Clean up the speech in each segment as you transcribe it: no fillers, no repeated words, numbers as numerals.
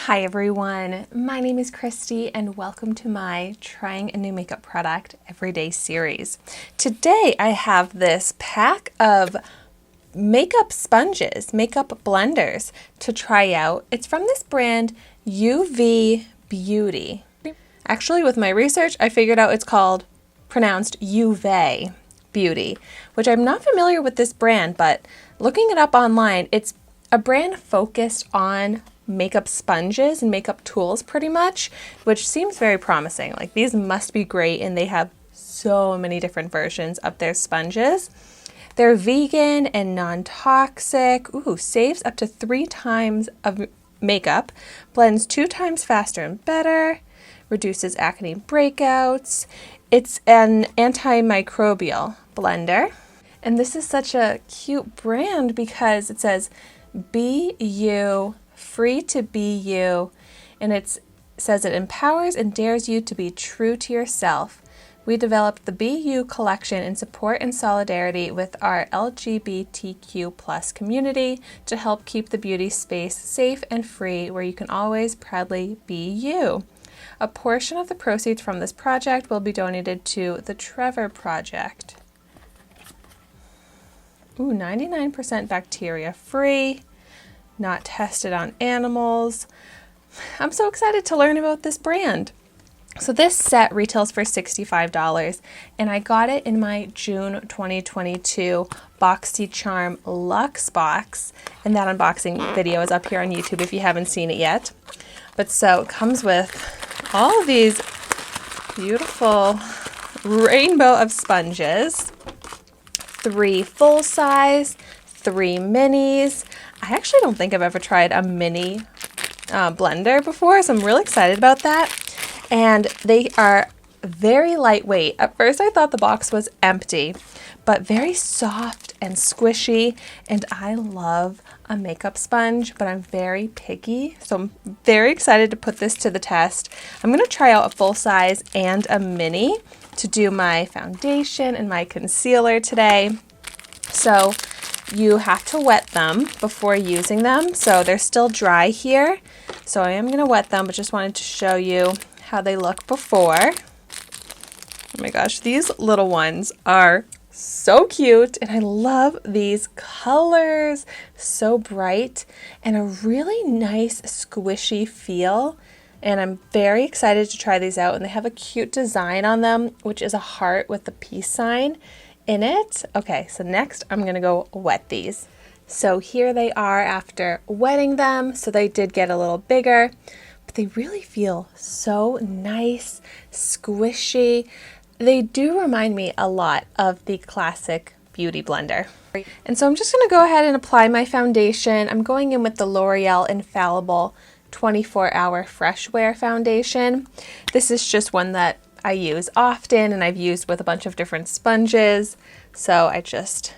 Hi everyone, my name is Christy and welcome to my Trying a New Makeup Product Everyday series. Today I have this pack of makeup sponges, makeup blenders to try out. It's from this brand Uve Beauty. Actually, with my research, I figured out it's pronounced Uve Beauty, which I'm not familiar with this brand, but looking it up online, it's a brand focused on makeup sponges and makeup tools pretty much, which seems very promising. Like, these must be great, and they have so many different versions of their sponges. They're vegan and non-toxic. Ooh, saves up to 3 times of makeup, blends 2 times faster and better, reduces acne breakouts. It's an antimicrobial blender. And this is such a cute brand because it says, "Be you, free to be you," and it says it empowers and dares you to be true to yourself. We developed the Be You collection in support and solidarity with our LGBTQ+ community to help keep the beauty space safe and free, where you can always proudly be you. A portion of the proceeds from this project will be donated to the Trevor Project. Ooh, 99% bacteria free. Not tested on animals. I'm so excited to learn about this brand. So this set retails for $65, and I got it in my June 2022 Boxycharm Luxe box, and that unboxing video is up here on YouTube if you haven't seen it yet. But so it comes with all of these beautiful rainbow of sponges, 3 full size, 3 minis. I actually don't think I've ever tried a mini blender before, so I'm really excited about that. And they are very lightweight. At first I thought the box was empty, but very soft and squishy. And I love a makeup sponge, but I'm very picky, so I'm very excited to put this to the test. I'm going to try out a full size and a mini to do my foundation and my concealer today. So you have to wet them before using them, so they're still dry here. So I am going to wet them, but just wanted to show you how they look before. Oh my gosh, these little ones are so cute, and I love these colors. So bright and a really nice squishy feel. And I'm very excited to try these out, and they have a cute design on them, which is a heart with the peace sign in it. Okay, so next I'm gonna go wet these. So here they are after wetting them. So they did get a little bigger, but they really feel so nice, squishy. They do remind me a lot of the classic Beauty Blender. And so I'm just gonna go ahead and apply my foundation. I'm going in with the L'Oreal Infallible 24-Hour Fresh Wear Foundation. This is just one that I use often, and I've used with a bunch of different sponges. So I just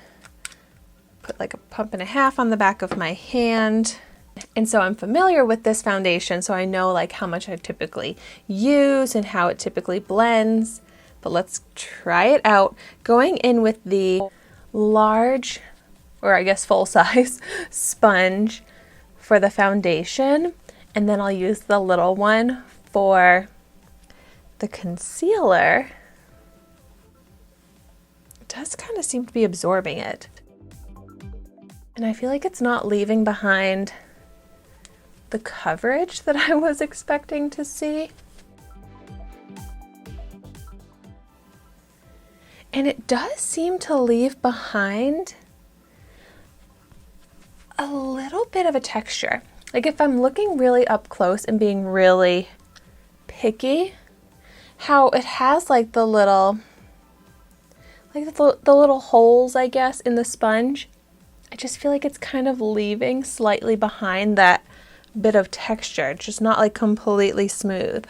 put like a pump and a half on the back of my hand. And so I'm familiar with this foundation, so I know like how much I typically use and how it typically blends. But let's try it out. Going in with the large, or I guess full size, sponge for the foundation. And then I'll use the little one for the concealer. It does kind of seem to be absorbing it. And I feel like it's not leaving behind the coverage that I was expecting to see. And it does seem to leave behind a little bit of a texture. Like, if I'm looking really up close and being really picky, how it has like the little holes, I guess, in the sponge. I just feel like it's kind of leaving slightly behind that bit of texture. It's just not like completely smooth.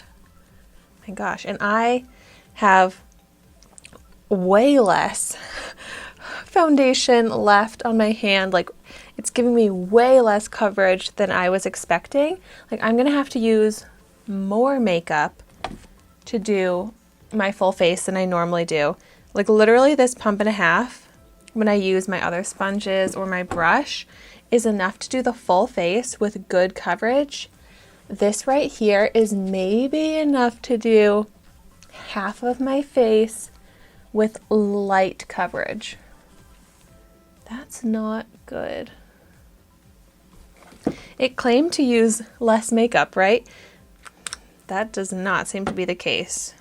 My gosh, and I have way less foundation left on my hand. Like, it's giving me way less coverage than I was expecting. Like, I'm gonna have to use more makeup to do my full face than I normally do. Like, literally this pump and a half when I use my other sponges or my brush is enough to do the full face with good coverage. This right here is maybe enough to do half of my face with light coverage. That's not good. It claimed to use less makeup, right? That does not seem to be the case.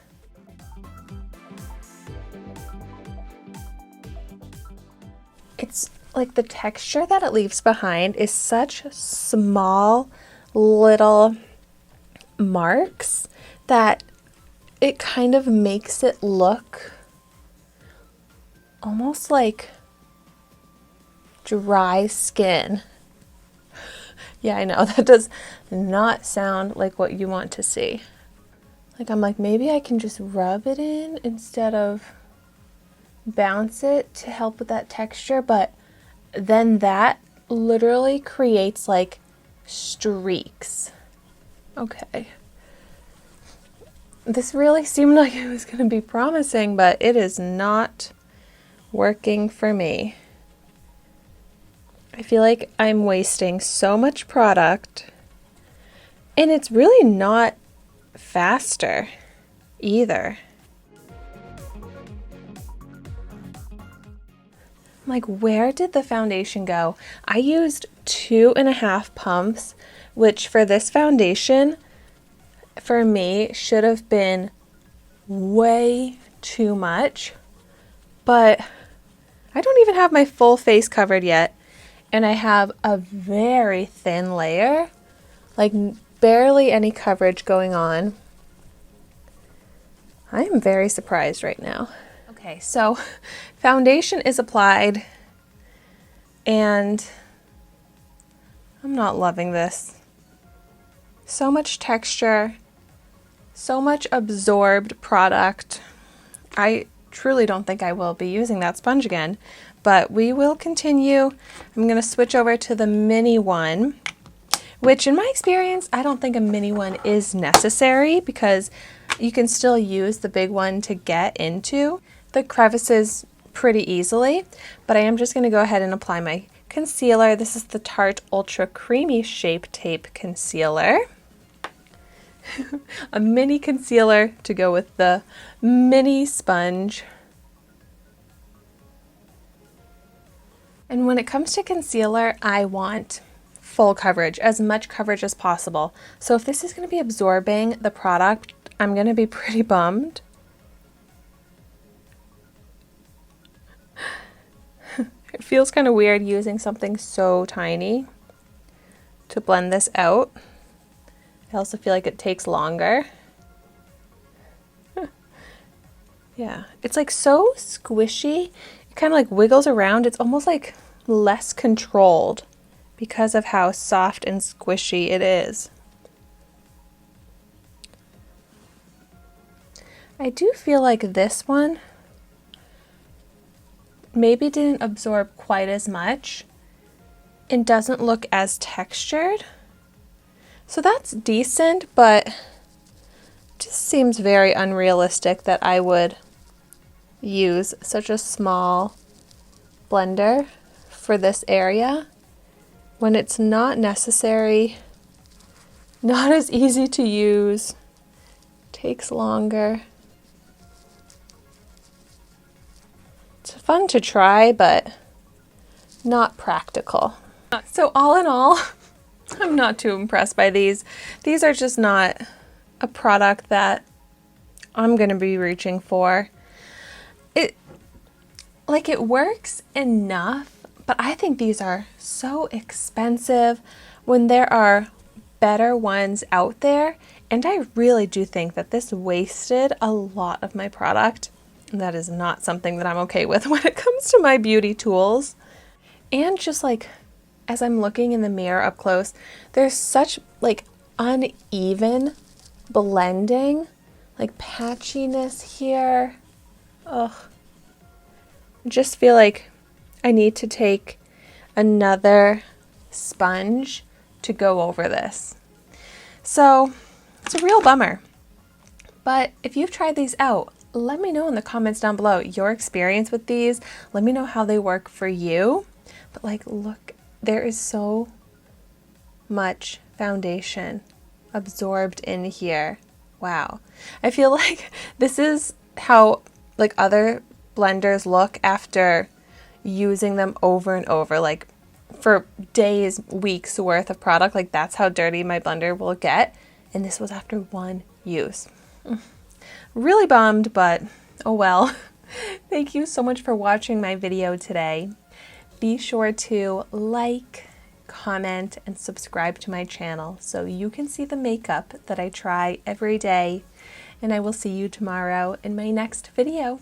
It's like the texture that it leaves behind is such small little marks that it kind of makes it look almost like dry skin. Yeah, I know that does not sound like what you want to see. Like, I'm like, maybe I can just rub it in instead of bounce it to help with that texture, but then that literally creates like streaks. Okay. This really seemed like it was going to be promising, but it is not working for me. I feel like I'm wasting so much product, and it's really not faster either. Like, where did the foundation go? I used 2.5 pumps, which for this foundation, for me, should have been way too much. But I don't even have my full face covered yet, and I have a very thin layer, like barely any coverage going on. I am very surprised right now. Okay, so foundation is applied, and I'm not loving this. So much texture, so much absorbed product. I truly don't think I will be using that sponge again, but we will continue. I'm going to switch over to the mini one, which in my experience, I don't think a mini one is necessary because you can still use the big one to get into the crevices pretty easily. But I am just going to go ahead and apply my concealer. This is the Tarte Ultra Creamy Shape Tape Concealer. A mini concealer to go with the mini sponge. And when it comes to concealer, I want full coverage, as much coverage as possible. So if this is going to be absorbing the product, I'm going to be pretty bummed. It feels kind of weird using something so tiny to blend this out. I also feel like it takes longer. Yeah, it's like so squishy. It kind of like wiggles around. It's almost like less controlled because of how soft and squishy it is. I do feel like this one maybe didn't absorb quite as much and doesn't look as textured. So that's decent, but it just seems very unrealistic that I would use such a small blender for this area when it's not necessary, not as easy to use, takes longer. It's fun to try, but not practical. So all in all, I'm not too impressed by these. These are just not a product that I'm going to be reaching for. It works enough, but I think these are so expensive when there are better ones out there. And I really do think that this wasted a lot of my product. And that is not something that I'm okay with when it comes to my beauty tools. And just like, as I'm looking in the mirror up close, there's such like uneven blending, like patchiness here. Ugh. I just feel like I need to take another sponge to go over this. So it's a real bummer. But if you've tried these out, let me know in the comments down below your experience with these. Let me know how they work for you. But like, look, there is so much foundation absorbed in here. Wow. I feel like this is how like other blenders look after using them over and over, like for days, weeks worth of product. Like that's how dirty my blender will get. And this was after one use. Really bummed, but oh well. Thank you so much for watching my video today. Be sure to like, comment, and subscribe to my channel so you can see the makeup that I try every day. And I will see you tomorrow in my next video.